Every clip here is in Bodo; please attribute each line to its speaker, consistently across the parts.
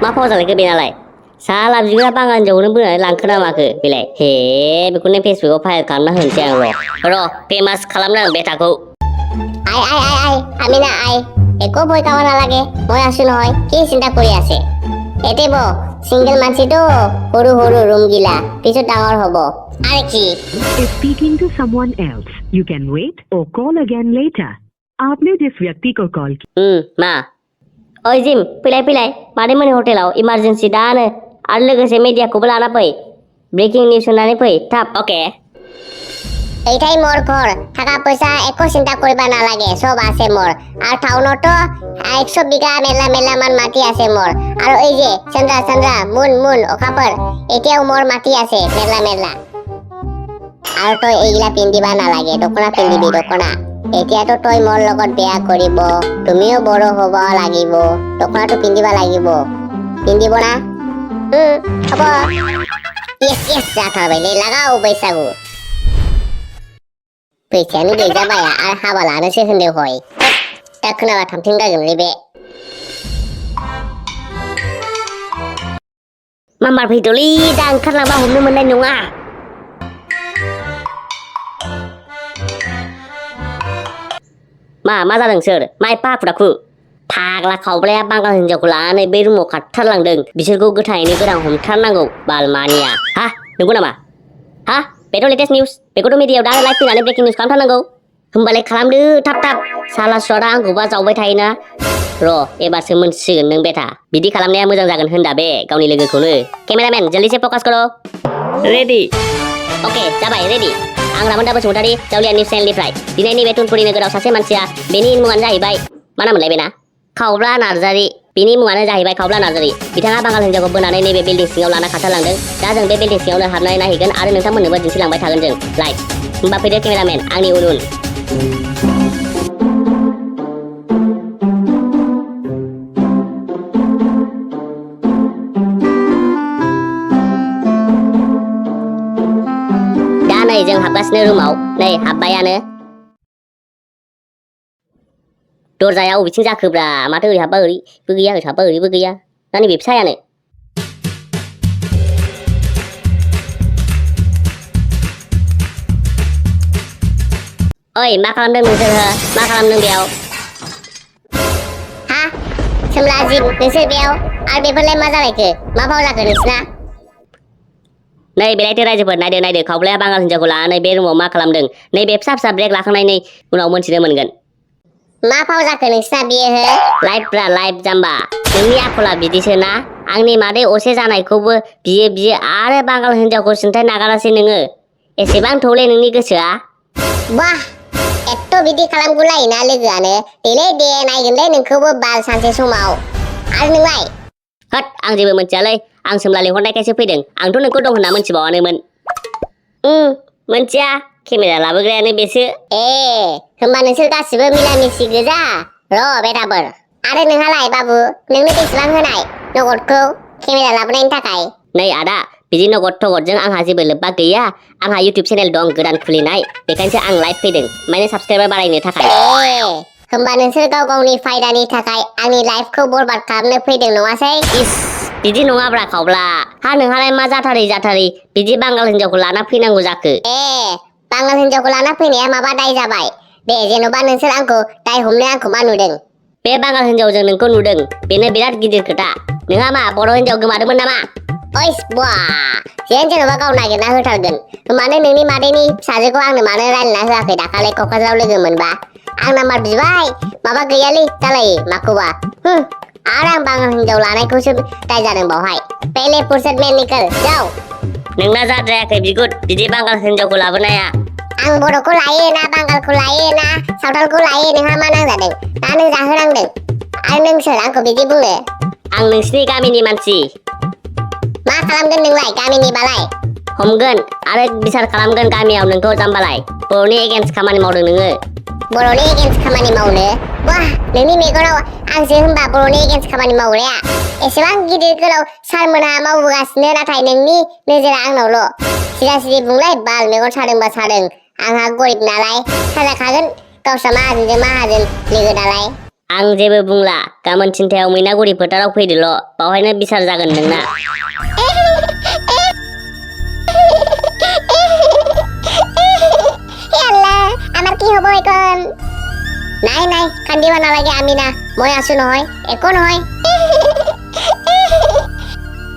Speaker 1: मा फाव जालायखो बेनालाय साला बिग्रा बांगाल हिनजावखौनो बोनानै लांखोना माखो बेलाय हे बेखौनो फेसबुकआव फाइल खालामना होनोसै आं र' फेमास खालामनो आं बेटाखौ
Speaker 2: আই আমি না আই একো ভয় খাব নালাগে মই আছো নহয় কি চিন্তা কৰি আছে এতে ব সিঙ্গেল মানছি তো সৰু সৰু ৰুম গিলা পিছত ডাঙৰ হ'ব আরে কি
Speaker 3: is speaking to someone else. You can wait or call again later. आपने जिस व्यक्ति को कॉल
Speaker 1: मा ओइ जिम फैलाय मादैमोननि हटेलाव इमारजेन्सि दानो आरो लोगोसे मिडियाखौबो लाना फै ब्रेकिं निउस होनानै फै थाब अके
Speaker 2: এইটাই মোর ঘর টাকা পয়সা একো চিন্তা করিবা নালাগে সব আছে মোর আর টাউনতো 100 বিঘা মেলা মান মাটি আছে মোর আর ওই যে চন্দ্রা মুন ওখাপর এতিয়াও মোর মাটি আছে মেলা আর তই এইগিলা পিন্ধিবা নালাগে দোকনা পিন্ধিবি দোকনা এতিয়াতো তই মোর লগত বিয়া কৰিব তুমিও বড় হ'ব লাগিব দোকনাটো পিন্ধিবা লাগিব পিন্ধিব না হ'ব ইয়েস যাথাবাইলে লাগাও बैसागु फैसायानो गैजाबाया आरो हाबा लानोसो होनदों हय दा खोनाबा थांफिनगारगोनलै बे
Speaker 1: मामार फैदोलै दा ओंखारलांबा हमनो मोननाय नङा मा जादों सोर मा एफा हाखु दाखु फाग्ला खावब्लाया बांगाल हिनजावखौ लानानै बे रुमाव खारथारलांदों बिसोरखौ गोथाङैनो गोरां हमथारनांगौ बालमानिया हा नंगौ नामा हा बेथ' लेटेस्ट निउस बेखौथ' मिडियायाव दा लाइभ फैनानै ब्रेकिं निउस खालामथारनांगौ होमबालाय खालामदो थाब साला सुवादा आंखौबा जावबाय थायोना र' एबारसो मोनसिगोन नों बेटा बिदि खालामनाया मोजां जागोन होनदा बे गावनि लोगोखौनो केमेरामेन जल्दी से फकास करो रेडि अके जाबाय रेडि आं रामोनदा बसुमतारी जावलिया निउस चेनेलनिफ्राय दिनै नैबे टुनपुरि नोगोराव सासे मानसिया बेनि मुङानो जाहैबाय मा नाममोनलाय बेना खावब्ला नार्जारी बिनि मुङानो जाहैबाय खावब्ला नार्जारी बिथाङा बांगाल हिनजावखौ बोनानै नैबे बिल्डिं सिङाव लाना खारथारलांदों दा जों बे बिल्डिं सिङावनो हाबनानै नायहैगोन आरो नोंथांमोननोबो दिन्थिलांबाय थागोन जों लाइभ होमबा फैदो केमेरामेन आंनि उन दा नै जों हाबगासिनो रुमाव नै हाबबायानो दरजाया अबेथिं जाखोब्रा माथो ओरै हाबबा ओरैबो गैया ओरै हाबबा ओरैबो गैया दा नैबे फिसायानो ओइ मा खालामदों नोंसोर मा खालामदों बेयाव
Speaker 2: हा सोमला जिब नोंसोर बेयाव आरो बेफोरलाय मा जालायखो मा फाव जाखो नोंसिना
Speaker 1: नै बेलायथो रायजोफोर नायदो खावब्लाया बांगाल हिनजावखौ लानानै बे रुमाव मा खालामदों नैबे फिसा ब्रेक लाखांनायनि उनाव मोनथिनो मोनगोन
Speaker 2: मा फाव जाखो नोंसिना बियो हो
Speaker 1: लाइभब्रा लाइभ जाम्बा नोंनि आखला बिदिसो ना आंनि मादै असे जानायखौबो बियो आरो बांगाल हिनजावखौ सिन्थाय नागारासै नोङो एसेबां थौले नोंनि गोसोआ
Speaker 2: बाह एत्त' बिदि खालामगुलायोना लोगोआनो देलै दे नायगोनलै नोंखौबो बाल सानसे समाव आरो नोंलाय
Speaker 1: होद आं जेबो मिथियालै आं सोमला लिंहरनायखायसो फैदों आंथ' नोंखौ दं होनना मोनथिबावानोमोन मोनथिया केमेरा लाबोग्रायानो बेसो
Speaker 2: होमबा नोंसोर गासिबो मिलामिसि गोजा र' बेटाफोर आरो नोंहालाय बाबु नोंनो बेसेबां होनाय नगदखौ केमेरा लाबोनायनि थाखाय
Speaker 1: नै आदा बिदि नगद थगदजों आंहा जेबो लोब्बा गैया आंहा इउटिउब चेनेल दं गोदान खुलिनाय बेखायनोसो आं लाइभ फैदों माने साबसक्राइबार बारायनो थाखाय
Speaker 2: होमबा नोंसोर गाव गावनि फायदानि थाखाय आंनि लाइफखौ बरबाद खालामनो फैदों नङासै
Speaker 1: इस बिदि नङाब्रा खावब्ला हा नोंहालाय मा जाथारै बिदि बांगाल हिनजावखौ लाना फैनांगौ जाखो
Speaker 2: बांगाल हिनजावखौ लाना फैनाया माबा दाय जाबाय दे जेन'बा नोंसोर आंखौ दाय हमनो आंखौ मा नुदों
Speaker 1: बे बांगाल हिनजावजों नोंखौ नुदों बेनो बिराद गिदिर खोथा नोंहा मा बर' हिनजाव गोमादोंमोन नामा
Speaker 2: ओइस बा जेन'बा गाव नागिरना होथारगोन मानो नोंनि मादैनि फिसाजोखौ आंनो मानो रायलायना होआखै दाखालि क'क्राझाराव लोगो मोनबा आं नाम्बार बिबाय माबा गैयालै जालायो माखौबा आरो आं बांगाल हिनजाव लानायखौसो दाय जादों बावहाय पहले फुर्सत में निकल जाओ
Speaker 1: नोंना जाद्रायाखै बिगुर बिदि बांगाल हिनजावखौ लाबोनाया
Speaker 2: आं बर'खौ लायो ना बांगालखौ लायो ना सावथालखौ लायो नोंहा मा नांजादों दा नों जाहोनांदों आरो नों सोर आंखौ बिदि बुंनो
Speaker 1: आं नोंसिनि गामिनि मानसि
Speaker 2: मा खालामगोन नोंलाय गामिनि बालाय
Speaker 1: हमगोन आरो बिसार खालामगोन गामियाव नोंखौ जाम्बालाय बर'नि एगेन्स्ट खामानि मावदों नोङो
Speaker 2: बर'नि एगेन्स्ट खामानि मावनो वाह नोंनि मेगनाव आंसो होनबा बर'नि एगेन्स्ट खामानि मावग्राया एसेबां गिदिर गोलाव सारमोनहा मावबोगासिनो नाथाय नोंनि नोजोरा आंनावल' सिदा बुंलाय बाल मेगन सादोंबा सादों आंहा गरिब नालाय साजाखागोन गावस्रा माहाजोनजों माहाजोन लोगो नालाय
Speaker 1: आं जेबो बुंला गाबोन थिनथायाव मैनागुरि फोथाराव फैदोल' बावहायनो बिसार जागोन नोंना
Speaker 2: আল্লাহ আমার কি হব এখন নাই নাই কান্দিব নালাগে আমিনা মই আছো নহয় একো নহয়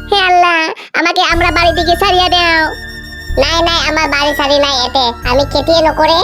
Speaker 2: হে আল্লাহ আমাকে আমরা বাড়ি থেকে ছাড়িয়ে দাও নাই নাই আমার বাড়ি ছাড়ি নাই এতে আমি খেতিয়ে নকরে